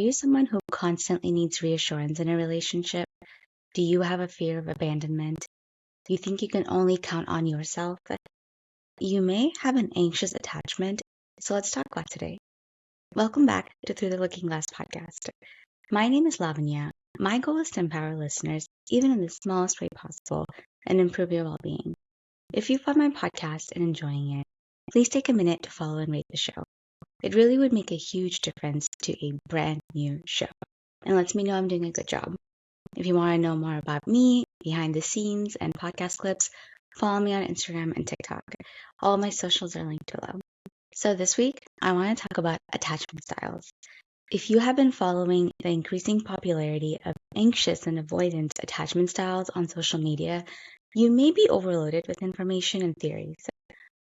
you someone who constantly needs reassurance in a relationship? Do you have a fear of abandonment? Do you think you can only count on yourself? You may have an anxious attachment, so let's talk about today. Welcome back to Through the Looking Glass podcast. My name is Lavanya. My goal is to empower listeners, even in the smallest way possible, and improve your well-being. If you found my podcast and enjoying it, please take a minute to follow and rate the show. It really would make a huge difference to a brand new show, and lets me know I'm doing a good job. If you want to know more about me, behind the scenes, and podcast clips, follow me on Instagram and TikTok. All my socials are linked below. So this week, I want to talk about attachment styles. If you have been following the increasing popularity of anxious and avoidant attachment styles on social media, you may be overloaded with information and theories.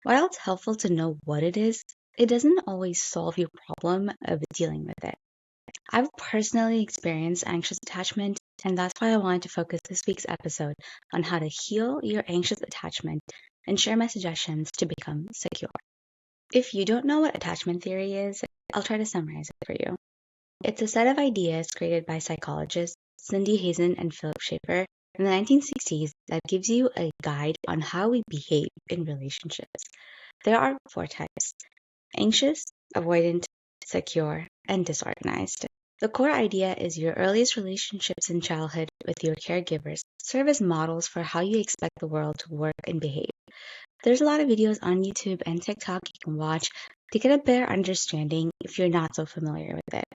While it's helpful to know what it is, it doesn't always solve your problem of dealing with it. I've personally experienced anxious attachment, and that's why I wanted to focus this week's episode on how to heal your anxious attachment and share my suggestions to become secure. If you don't know what attachment theory is, I'll try to summarize it for you. It's a set of ideas created by psychologists Cindy Hazen and Philip Schaeffer in the 1960s that gives you a guide on how we behave in relationships. There are 4 types: anxious, avoidant, secure, and disorganized. The core idea is your earliest relationships in childhood with your caregivers serve as models for how you expect the world to work and behave. There's a lot of videos on YouTube and TikTok you can watch to get a better understanding if you're not so familiar with it.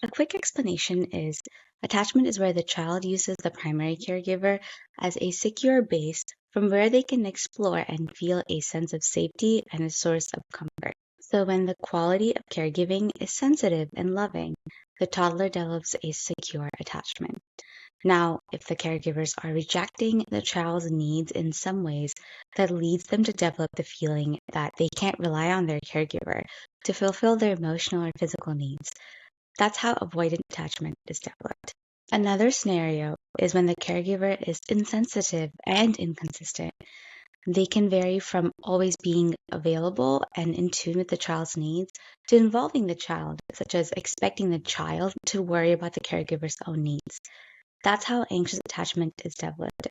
A quick explanation is attachment is where the child uses the primary caregiver as a secure base from where they can explore and feel a sense of safety and a source of comfort. So when the quality of caregiving is sensitive and loving, the toddler develops a secure attachment. Now, if the caregivers are rejecting the child's needs in some ways, that leads them to develop the feeling that they can't rely on their caregiver to fulfill their emotional or physical needs. That's how avoidant attachment is developed. Another scenario is when the caregiver is insensitive and inconsistent. They can vary from always being available and in tune with the child's needs to involving the child, such as expecting the child to worry about the caregiver's own needs. That's how anxious attachment is developed.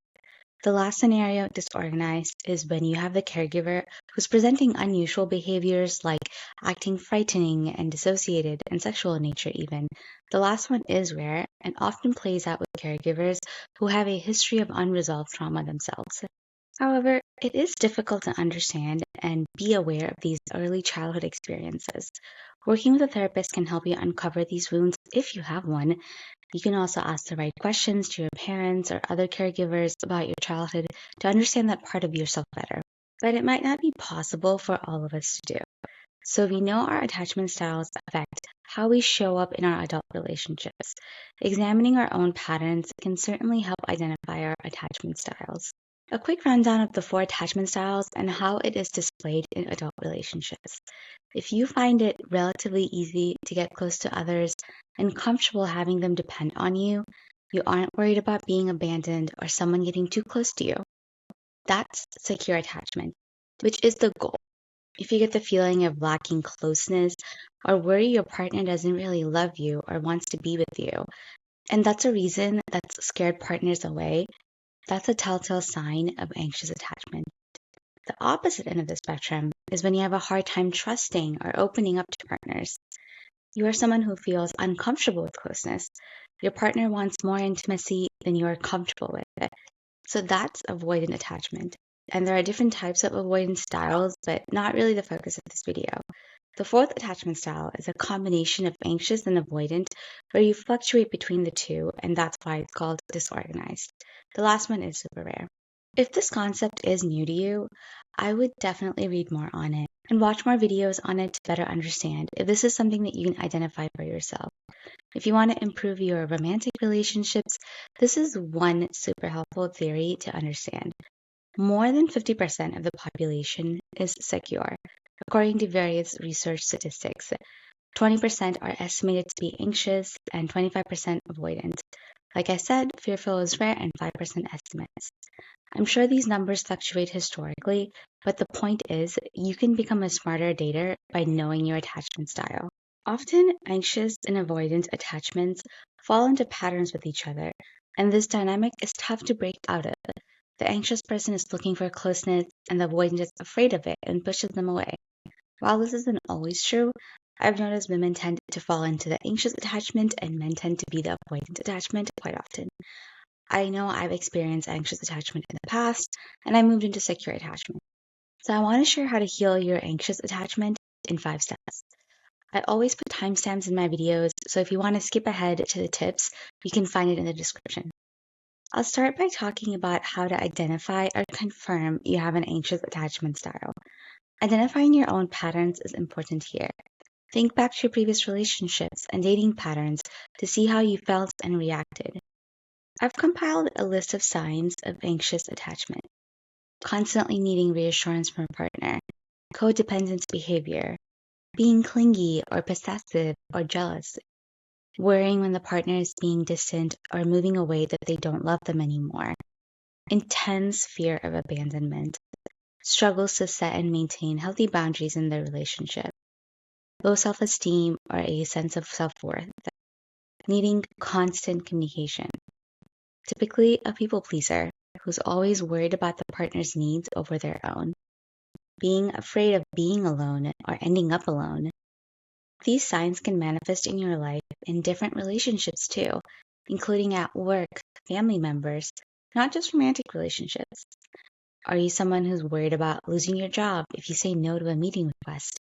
The last scenario, disorganized, is when you have the caregiver who's presenting unusual behaviors like acting frightening and dissociated and sexual in nature even. The last one is rare and often plays out with caregivers who have a history of unresolved trauma themselves. However, it is difficult to understand and be aware of these early childhood experiences. Working with a therapist can help you uncover these wounds if you have one. You can also ask the right questions to your parents or other caregivers about your childhood to understand that part of yourself better. But it might not be possible for all of us to do. So we know our attachment styles affect how we show up in our adult relationships. Examining our own patterns can certainly help identify our attachment styles. A quick rundown of the 4 attachment styles and how it is displayed in adult relationships. If you find it relatively easy to get close to others and comfortable having them depend on you, you aren't worried about being abandoned or someone getting too close to you. That's secure attachment, which is the goal. If you get the feeling of lacking closeness or worry your partner doesn't really love you or wants to be with you, and that's a reason that's scared partners away, that's a telltale sign of anxious attachment. The opposite end of the spectrum is when you have a hard time trusting or opening up to partners. You are someone who feels uncomfortable with closeness. Your partner wants more intimacy than you are comfortable with. So that's avoidant attachment. And there are different types of avoidance styles, but not really the focus of this video. The 4th attachment style is a combination of anxious and avoidant, where you fluctuate between the two, and that's why it's called disorganized. The last one is super rare. If this concept is new to you, I would definitely read more on it and watch more videos on it to better understand if this is something that you can identify for yourself. If you want to improve your romantic relationships, this is one super helpful theory to understand. More than 50% of the population is secure, according to various research statistics. 20% are estimated to be anxious and 25% avoidant. Like I said, fearful is rare and 5% estimates. I'm sure these numbers fluctuate historically, but the point is you can become a smarter dater by knowing your attachment style. Often, anxious and avoidant attachments fall into patterns with each other, and this dynamic is tough to break out of. The anxious person is looking for closeness, and the avoidant is afraid of it and pushes them away. While this isn't always true, I've noticed women tend to fall into the anxious attachment and men tend to be the avoidant attachment quite often. I know I've experienced anxious attachment in the past, and I moved into secure attachment. So I want to share how to heal your anxious attachment in 5 steps. I always put timestamps in my videos, so if you want to skip ahead to the tips, you can find it in the description. I'll start by talking about how to identify or confirm you have an anxious attachment style. Identifying your own patterns is important here. Think back to your previous relationships and dating patterns to see how you felt and reacted. I've compiled a list of signs of anxious attachment: constantly needing reassurance from a partner, codependent behavior, being clingy or possessive or jealous, worrying when the partner is being distant or moving away that they don't love them anymore, intense fear of abandonment, struggles to set and maintain healthy boundaries in their relationship, low self-esteem or a sense of self-worth, needing constant communication, typically a people pleaser who's always worried about the partner's needs over their own, being afraid of being alone or ending up alone. These signs can manifest in your life in different relationships too, including at work, family members, not just romantic relationships. Are you someone who's worried about losing your job if you say no to a meeting request?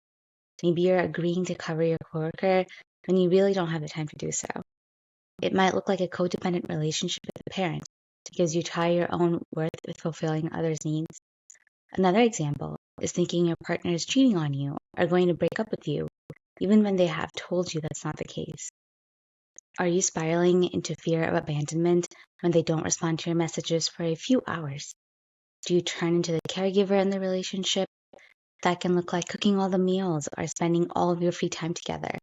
Maybe you're agreeing to cover your coworker when you really don't have the time to do so. It might look like a codependent relationship with a parent because you tie your own worth with fulfilling others' needs. Another example is thinking your partner is cheating on you or going to break up with you, even when they have told you that's not the case. Are you spiraling into fear of abandonment when they don't respond to your messages for a few hours? Do you turn into the caregiver in the relationship? That can look like cooking all the meals or spending all of your free time together.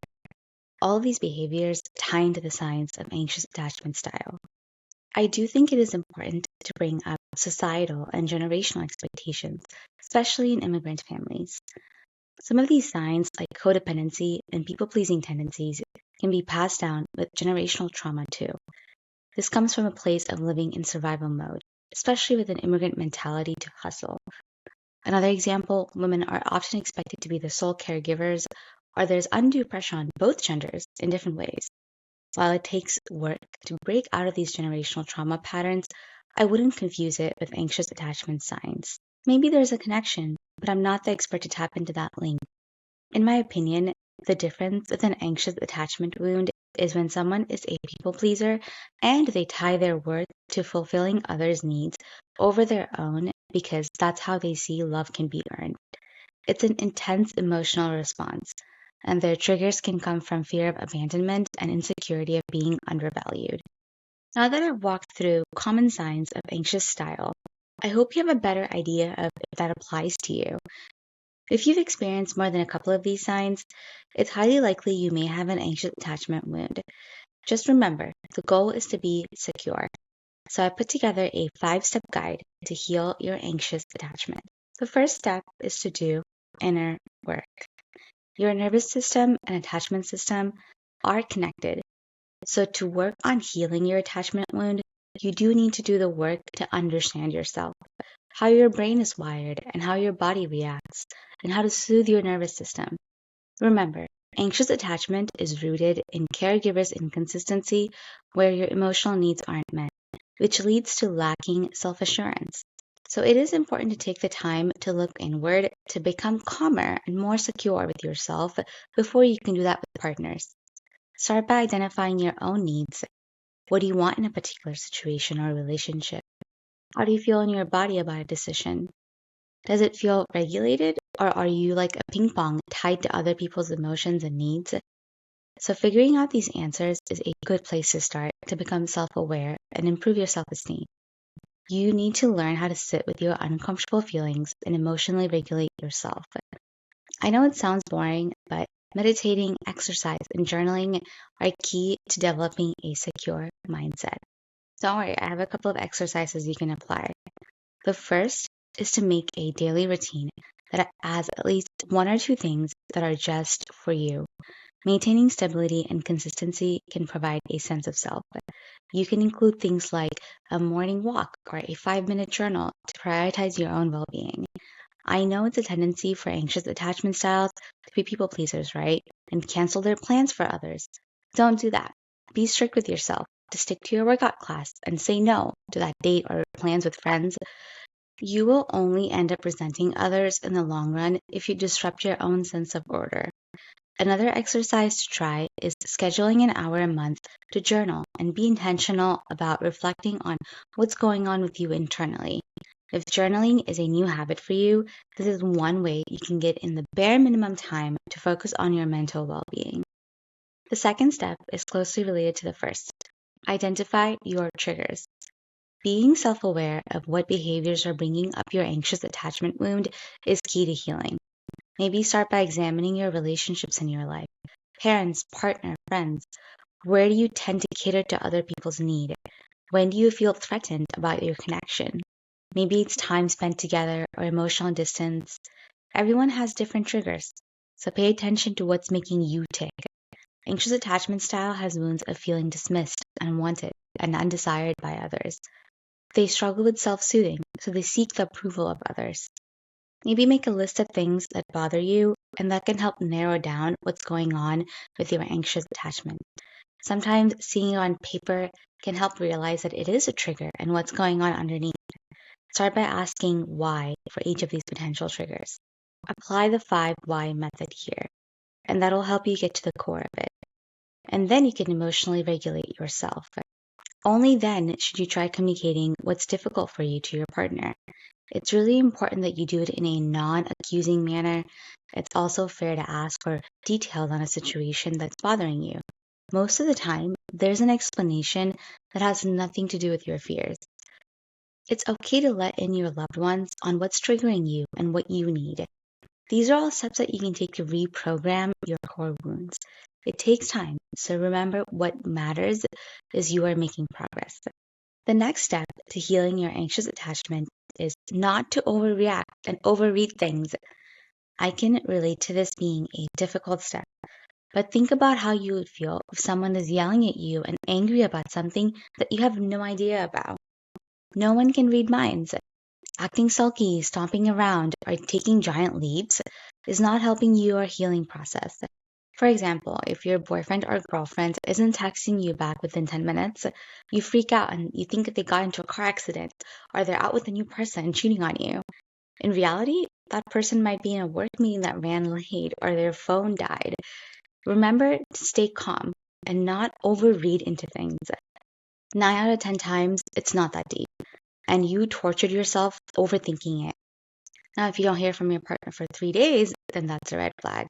All of these behaviors tie into the signs of anxious attachment style. I do think it is important to bring up societal and generational expectations, especially in immigrant families. Some of these signs, like codependency and people-pleasing tendencies, can be passed down with generational trauma too. This comes from a place of living in survival mode, especially with an immigrant mentality to hustle. Another example, women are often expected to be the sole caregivers, or there's undue pressure on both genders in different ways. While it takes work to break out of these generational trauma patterns, I wouldn't confuse it with anxious attachment signs. Maybe there's a connection, but I'm not the expert to tap into that link. In my opinion, the difference with an anxious attachment wound is when someone is a people pleaser and they tie their worth to fulfilling others' needs over their own because that's how they see love can be earned. It's an intense emotional response, and their triggers can come from fear of abandonment and insecurity of being undervalued. Now that I've walked through common signs of anxious style, I hope you have a better idea of if that applies to you. If you've experienced more than a couple of these signs, it's highly likely you may have an anxious attachment wound. Just remember, the goal is to be secure. So I put together a 5-step guide to heal your anxious attachment. The first step is to do inner work. Your nervous system and attachment system are connected. So to work on healing your attachment wound, you do need to do the work to understand yourself, how your brain is wired and how your body reacts, and how to soothe your nervous system. Remember, anxious attachment is rooted in caregivers' inconsistency where your emotional needs aren't met, which leads to lacking self-assurance. So it is important to take the time to look inward to become calmer and more secure with yourself before you can do that with partners. Start by identifying your own needs. What do you want in a particular situation or relationship? How do you feel in your body about a decision? Does it feel regulated, or are you like a ping pong tied to other people's emotions and needs? So figuring out these answers is a good place to start to become self-aware and improve your self-esteem. You need to learn how to sit with your uncomfortable feelings and emotionally regulate yourself. I know it sounds boring, but meditating, exercise, and journaling are key to developing a secure mindset. Don't worry, I have a couple of exercises you can apply. The first is to make a daily routine that adds at least 1 or 2 things that are just for you. Maintaining stability and consistency can provide a sense of self. You can include things like a morning walk or a 5-minute journal to prioritize your own well being. I know it's a tendency for anxious attachment styles to be people pleasers, right? And cancel their plans for others. Don't do that. Be strict with yourself to stick to your workout class and say no to that date or plans with friends. You will only end up resenting others in the long run if you disrupt your own sense of order. Another exercise to try is scheduling an hour a month to journal and be intentional about reflecting on what's going on with you internally. If journaling is a new habit for you, this is one way you can get in the bare minimum time to focus on your mental well being. The second step is closely related to the first. Identify your triggers. Being self aware of what behaviors are bringing up your anxious attachment wound is key to healing. Maybe start by examining your relationships in your life: parents, partner, friends. Where do you tend to cater to other people's need? When do you feel threatened about your connection? Maybe it's time spent together or emotional distance. Everyone has different triggers, so pay attention to what's making you tick. Anxious attachment style has wounds of feeling dismissed, unwanted, and undesired by others. They struggle with self-soothing, so they seek the approval of others. Maybe make a list of things that bother you, and that can help narrow down what's going on with your anxious attachment. Sometimes seeing it on paper can help realize that it is a trigger and what's going on underneath. Start by asking why for each of these potential triggers. Apply the 5 why method here, and that'll help you get to the core of it. And then you can emotionally regulate yourself. Only then should you try communicating what's difficult for you to your partner. It's really important that you do it in a non-accusing manner. It's also fair to ask for details on a situation that's bothering you. Most of the time, there's an explanation that has nothing to do with your fears. It's okay to let in your loved ones on what's triggering you and what you need. These are all steps that you can take to reprogram your core wounds. It takes time, so remember what matters is you are making progress. The next step to healing your anxious attachment is not to overreact and overread things. I can relate to this being a difficult step, but think about how you would feel if someone is yelling at you and angry about something that you have no idea about. No one can read minds. Acting sulky, stomping around, or taking giant leaps is not helping your healing process. For example, if your boyfriend or girlfriend isn't texting you back within 10 minutes, you freak out and you think that they got into a car accident or they're out with a new person cheating on you. In reality, that person might be in a work meeting that ran late or their phone died. Remember to stay calm and not overread into things. 9 out of 10 times, it's not that deep, and you tortured yourself overthinking it. Now, if you don't hear from your partner for 3 days, then that's a red flag.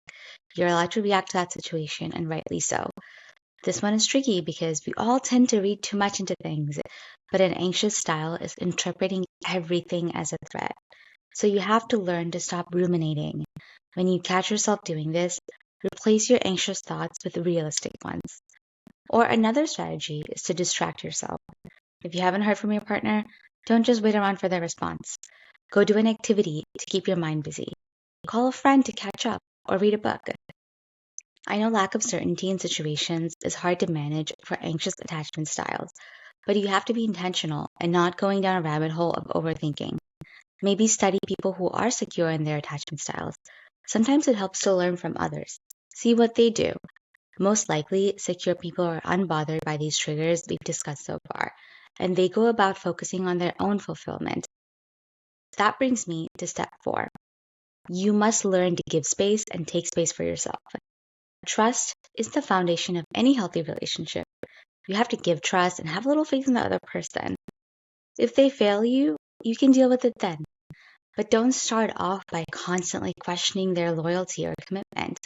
You're allowed to react to that situation, and rightly so. This one is tricky because we all tend to read too much into things, but an anxious style is interpreting everything as a threat. So you have to learn to stop ruminating. When you catch yourself doing this, replace your anxious thoughts with realistic ones. Or another strategy is to distract yourself. If you haven't heard from your partner, don't just wait around for their response. Go do an activity to keep your mind busy. Call a friend to catch up or read a book. I know lack of certainty in situations is hard to manage for anxious attachment styles, but you have to be intentional and not going down a rabbit hole of overthinking. Maybe study people who are secure in their attachment styles. Sometimes it helps to learn from others. See what they do. Most likely, secure people are unbothered by these triggers we've discussed so far, and they go about focusing on their own fulfillment. That brings me to step 4. You must learn to give space and take space for yourself. Trust is the foundation of any healthy relationship. You have to give trust and have a little faith in the other person. If they fail you, you can deal with it then. But don't start off by constantly questioning their loyalty or commitment.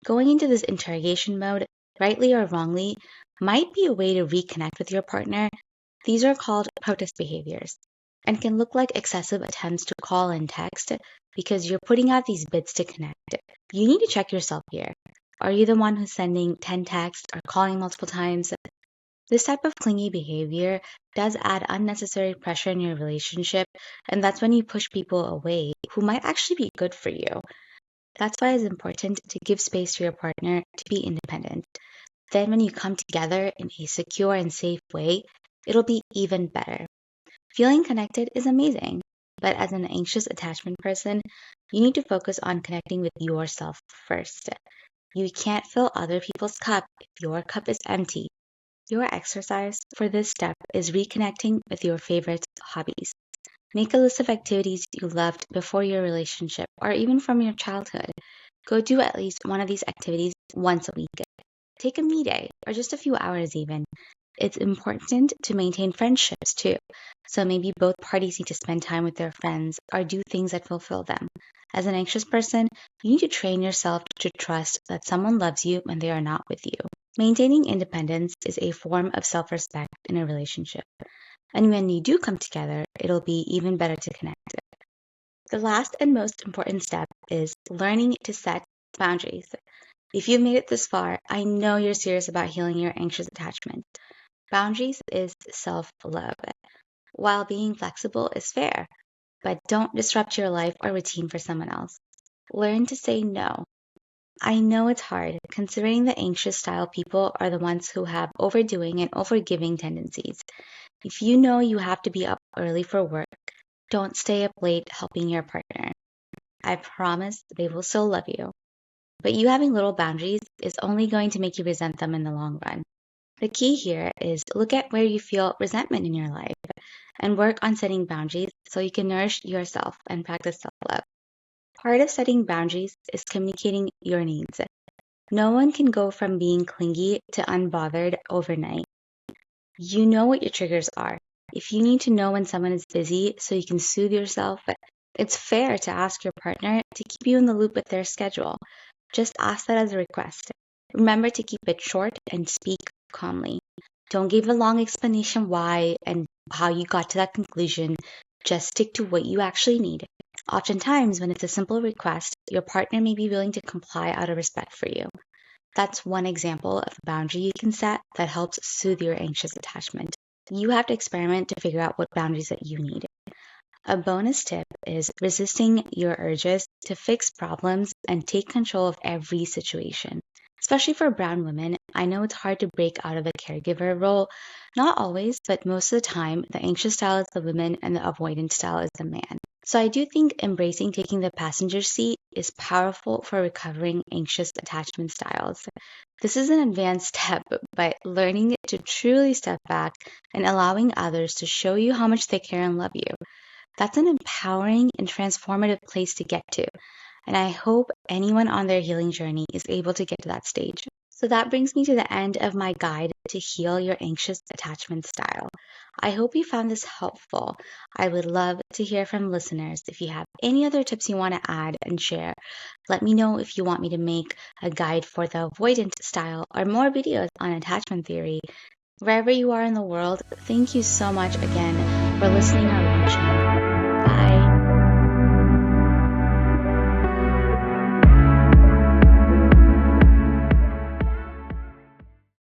Going into this interrogation mode, rightly or wrongly, might be a way to reconnect with your partner. These are called protest behaviors and can look like excessive attempts to call and text because you're putting out these bids to connect. You need to check yourself here. Are you the one who's sending 10 texts or calling multiple times? This type of clingy behavior does add unnecessary pressure in your relationship, and that's when you push people away who might actually be good for you. That's why it's important to give space to your partner to be independent. Then, when you come together in a secure and safe way, it'll be even better. Feeling connected is amazing, but as an anxious attachment person, you need to focus on connecting with yourself first. You can't fill other people's cup if your cup is empty. Your exercise for this step is reconnecting with your favorite hobbies. Make a list of activities you loved before your relationship or even from your childhood. Go do at least one of these activities once a week. Take a me day or just a few hours even. It's important to maintain friendships too. So maybe both parties need to spend time with their friends or do things that fulfill them. As an anxious person, you need to train yourself to trust that someone loves you when they are not with you. Maintaining independence is a form of self-respect in a relationship. And when you do come together, it'll be even better to connect. The last and most important step is learning to set boundaries. If you've made it this far, I know you're serious about healing your anxious attachment. Boundaries is self-love. While being flexible is fair, but don't disrupt your life or routine for someone else. Learn to say no. I know it's hard, considering the anxious style people are the ones who have overdoing and overgiving tendencies. If you know you have to be up early for work, don't stay up late helping your partner. I promise they will still love you. But you having little boundaries is only going to make you resent them in the long run. The key here is look at where you feel resentment in your life and work on setting boundaries so you can nourish yourself and practice self-love. Part of setting boundaries is communicating your needs. No one can go from being clingy to unbothered overnight. You know what your triggers are. If you need to know when someone is busy so you can soothe yourself, it's fair to ask your partner to keep you in the loop with their schedule. Just ask that as a request. Remember to keep it short and speak calmly. Don't give a long explanation why and how you got to that conclusion. Just stick to what you actually need. Oftentimes, when it's a simple request, your partner may be willing to comply out of respect for you. That's one example of a boundary you can set that helps soothe your anxious attachment. You have to experiment to figure out what boundaries that you need. A bonus tip is resisting your urges to fix problems and take control of every situation. Especially for brown women, I know it's hard to break out of the caregiver role. Not always, but most of the time, the anxious style is the woman and the avoidant style is the man. So I do think embracing taking the passenger seat is powerful for recovering anxious attachment styles. This is an advanced step, but learning to truly step back and allowing others to show you how much they care and love you. That's an empowering and transformative place to get to. And I hope anyone on their healing journey is able to get to that stage. So that brings me to the end of my guide to heal your anxious attachment style. I hope you found this helpful. I would love to hear from listeners. If you have any other tips you want to add and share, let me know if you want me to make a guide for the avoidant style or more videos on attachment theory. Wherever you are in the world, thank you so much again for listening or watching. Bye.